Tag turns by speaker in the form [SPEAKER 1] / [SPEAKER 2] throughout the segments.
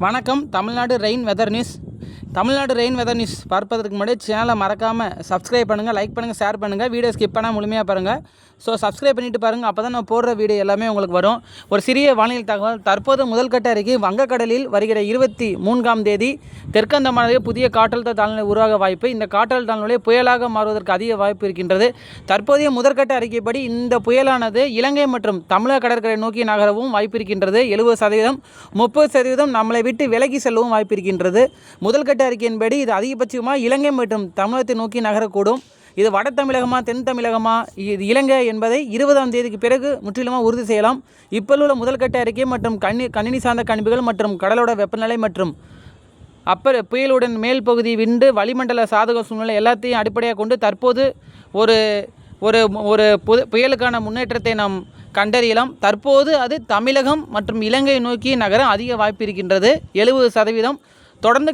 [SPEAKER 1] வணக்கம். தமிழ்நாடு rain weather news. தமிழ்நாடு ரெயின் வெதர் நியூஸ் பார்ப்பதற்கு முன்னாடி சேனலை மறக்காமல் சப்ஸ்கிரைப் பண்ணுங்கள், லைக் பண்ணுங்கள், ஷேர் பண்ணுங்கள். வீடியோ ஸ்கிப் பண்ணால் முழுமையாக பாருங்கள். ஸோ சப்ஸ்கிரைப் பண்ணிவிட்டு பாருங்கள். அப்போ தான் நான் போடுற வீடியோ எல்லாமே உங்களுக்கு வரும். ஒரு சிறிய வானிலை தகவல். தற்போது முதல்கட்ட அறிக்கை வங்கக்கடலில் வருகிற 23ஆம் தேதி தெற்கந்தமானது புதிய காற்றழுத்த தாழ்நிலை உருவாக வாய்ப்பு. இந்த காற்றழுத்த தாழ்நிலை புயலாக மாறுவதற்கு அதிக வாய்ப்பு இருக்கின்றது. தற்போதைய முதற்கட்ட அறிக்கைப்படி இந்த புயலானது இலங்கை மற்றும் தமிழக கடற்கரை நோக்கி நகரவும் வாய்ப்பு இருக்கின்றது. 70%, 30% நம்மளை விட்டு விலகி செல்லவும் வாய்ப்பு இருக்கின்றது. முதல்கட்ட அறிக்கையின்படி இது அதிகபட்சமாக இலங்கை மற்றும் தமிழகத்தை நோக்கி நகரக்கூடும். இது வட தமிழகமா தென் தமிழகமா இது இலங்கை என்பதை 20ஆம் தேதிக்கு பிறகு முற்றிலுமாக உறுதி செய்யலாம். இப்போது முதல்கட்ட அறிக்கை மற்றும் கணினி சார்ந்த கணிப்புகள் மற்றும் கடலோட வெப்பநிலை மற்றும் புயலுடன் மேல் பகுதி விண்டு வளிமண்டல சாதக சூழ்நிலை எல்லாத்தையும் அடிப்படையாக கொண்டு தற்போது ஒரு ஒரு ஒரு புயலுக்கான முன்னேற்றத்தை நாம் கண்டறியலாம். தற்போது அது தமிழகம் மற்றும் இலங்கை நோக்கி நகர அதிக வாய்ப்பு இருக்கின்றது. 70% தொடர்ந்து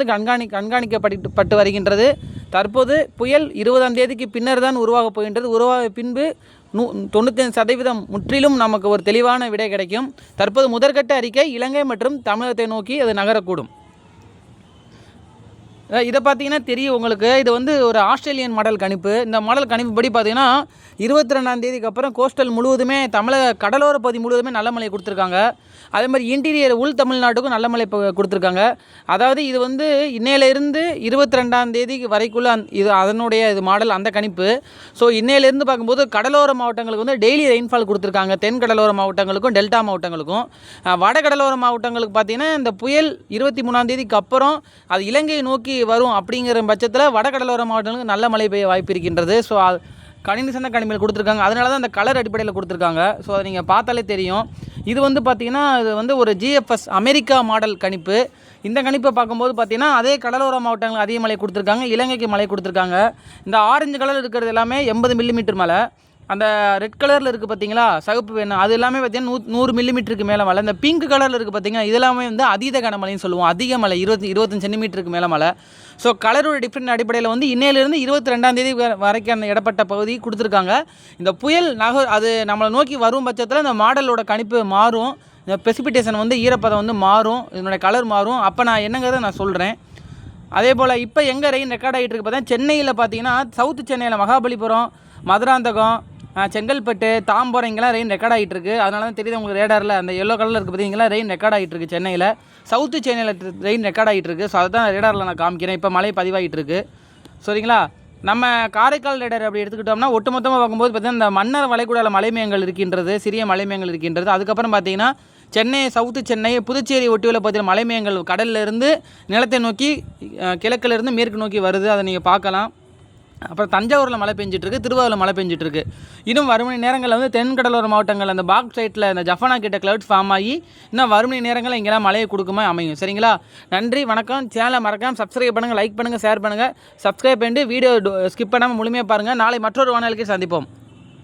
[SPEAKER 1] கண்காணிக்கப்பட்டு வருகின்றது. தற்போது புயல் 20ஆம் தேதிக்கு பின்னர் தான் உருவாகப் போகின்றது. உருவாக பின்பு 95% முற்றிலும் நமக்கு ஒரு தெளிவான விடை கிடைக்கும். தற்போது முதற்கட்ட அறிக்கை இலங்கை மற்றும் தமிழகத்தை நோக்கி அது நகரக்கூடும். இதை பார்த்தீங்கன்னா தெரியும் உங்களுக்கு. இது ஒரு ஆஸ்திரேலியன் மாடல் கணிப்பு. இந்த மாடல் கணிப்பு படி பார்த்தீங்கன்னா 22ஆம் தேதிக்கு அப்புறம் கோஸ்டல் முழுவதுமே தமிழக கடலோர பகுதி முழுவதுமே நல்ல மழை கொடுத்துருக்காங்க. அதே மாதிரி இன்டீரியர் உள் தமிழ்நாட்டுக்கும் நல்ல மழை கொடுத்துருக்காங்க. அதாவது இது இன்னையிலேருந்து 22ஆம் தேதி வரைக்குள்ள இது அதனுடைய இது மாடல் அந்த கணிப்பு. ஸோ இன்னையிலேருந்து பார்க்கும்போது கடலோர மாவட்டங்களுக்கு டெய்லி ரெயின்ஃபால் கொடுத்துருக்காங்க. தென் கடலோர மாவட்டங்களுக்கும் டெல்டா மாவட்டங்களுக்கும். வட கடலோர மாவட்டங்களுக்கு பார்த்தீங்கன்னா இந்த புயல் 23ஆம் தேதிக்கு அப்புறம் அது இலங்கையை நோக்கி வரும் அப்படிங்கிற பட்சத்தில் வட கடலோர மாவட்டங்களுக்கு நல்ல மழை பெய்ய வாய்ப்பு இருக்கின்றது. ஸோ கணினி சார்ந்த கணிப்புகள் கொடுத்துருக்காங்க. அதனால தான் அந்த கலர் அடிப்படையில் கொடுத்துருக்காங்க. ஸோ அதை நீங்கள் பார்த்தாலே தெரியும். இது பார்த்தீங்கன்னா இது ஒரு GFS அமெரிக்கா மாடல் கணிப்பு. இந்த கணிப்பை பார்க்கும்போது பார்த்தீங்கன்னா அதே கடலோர மாவட்டங்களுக்கு அதிக மழை கொடுத்துருக்காங்க, இலங்கைக்கு மழை கொடுத்துருக்காங்க. இந்த ஆரஞ்சு கலர் இருக்கிறது எல்லாமே 80 மில்லிமீட்டர் மழை. அந்த ரெட் கலரில் இருக்குது பார்த்தீங்களா, சகப்பு வேணும், அது எல்லாமே பார்த்தீங்கன்னா 100 மில்லிமீட்டருக்கு மேலே மழை. இந்த பிங்க் கலரில் இருக்குது பார்த்தீங்கன்னா இது எல்லாமே அதீத கனமழைன்னு சொல்லுவோம். அதிக மழை 25 சென்டிமீட்டருக்கு மேலே மழை. ஸோ கலரோட டிஃப்ரெண்ட் அடிப்படையில் இன்னையிலேருந்து 22ஆம் தேதி வரைக்கும் இடப்பட்ட பகுதி கொடுத்துருக்காங்க. இந்த புயல் அது நம்மளை நோக்கி வரும் பட்சத்தில் இந்த மாடலோட கணிப்பு மாறும். இந்த பெசிபிடேஷன் ஈரப்பதம் மாறும், இதனுடைய கலர் மாறும். அப்போ நான் என்னங்கிறத நான் சொல்கிறேன். அதே போல் இப்போ எங்கே ரெயின் ரெக்கார்ட் ஆகிட்டு இருக்கு பார்த்தீங்கன்னா சென்னையில் பார்த்தீங்கன்னா சவுத்து சென்னையில் மகாபலிபுரம், மதுராந்தகம், செங்கல்பட்டு, தாம்பரம் இங்கெல்லாம் ரெயின் ரெக்கார்ட் ஆகிட்டு இருக்குது. அதனால தான் தெரியுது உங்களுக்கு ரேடாரில் அந்த எல்லோ கலரில் இருக்குது பார்த்தீங்களா, ரெயின் ரெக்கார்ட் ஆகிட்டு இருக்குது சென்னையில். சவுத்து சென்னையில் ரெயின் ரெக்கார்ட் ஆகிட்டு இருக்குது. ஸோ அதுதான் ரேடாரில் நான் காமிக்கிறேன். இப்போ மழை பதிவாகிட்டு இருக்குது. சரிங்களா. நம்ம காரைக்கால் ரேடார் அப்படி எடுத்துக்கிட்டோம்னா ஒட்டுமொத்தமாக பார்க்கும்போது பார்த்தீங்கன்னா இந்த மன்னர் வளைகுடாவில் மலைமேகங்கள் இருக்கின்றது, சிறிய மலைமேகங்கள் இருக்கின்றது. அதுக்கப்புறம் பார்த்தீங்கன்னா சென்னை, சவுத்து சென்னை, புதுச்சேரி ஒட்டியுள்ள பார்த்தீங்கன்னா மலைமேகங்கள் கடலிலிருந்து நிலத்தை நோக்கி கிழக்கிலிருந்து மேற்கு நோக்கி வருது. அதை நீங்கள் பார்க்கலாம். அப்புறம் தஞ்சாவூரில் மழை பெஞ்சிட்ருக்கு, திருவாரூரில் மழை பெஞ்சிட்ருக்கு. இன்னும் வரும் மணி நேரங்களில் தென் கடலோர மாவட்டங்கள் அந்த பாக் சைட்டில் இந்த ஜஃபானா கிட்ட கிளவுட்ஸ் ஃபார்ம் ஆகி இன்னும் வரும் மணி நேரங்களில் இங்கெல்லாம் மழையை கொடுக்குமா அமையும். சரிங்களா. நன்றி, வணக்கம். சேனலை மறக்காமல் சப்ஸ்கிரைப் பண்ணுங்கள், லைக் பண்ணுங்கள், ஷேர் பண்ணுங்கள். சப்ஸ்கிரைப் பண்ணிட்டு வீடியோ ஸ்கிப் பண்ணாமல் முழுமையாக பாருங்கள். நாளை மற்றொரு வானிலைக்கு சந்திப்போம்.